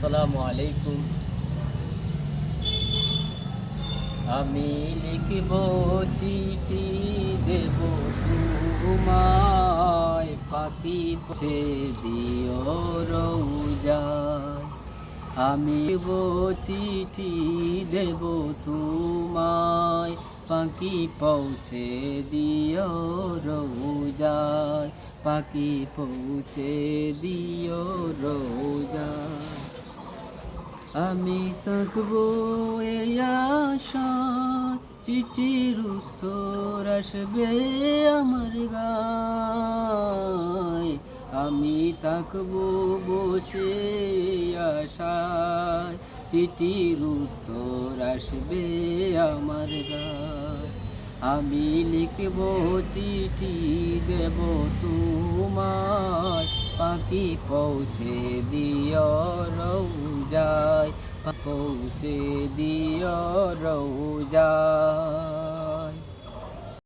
আসসালামু আলাইকুম। আমি লিখব চিঠি, দেব তোমায়, পাখি পৌঁছে দিও রোজায়। আমি লিখব চিঠি, দেব তোমায়, পাখি পৌঁছে দিও রোজায়, পাখি পৌঁছে দিও রোজায়। আমি থাকবো এই আশায়, চিঠির উত্তর আসবে আমার গায়। আমি থাকবো বসে আশায়, চিঠির উত্তর আসবে আমার গায়। আমি লিখবো চিঠি, দেব তোমায়, পাখি পৌঁছে দিও রোজায়, পৌঁছে দিও রোজায়।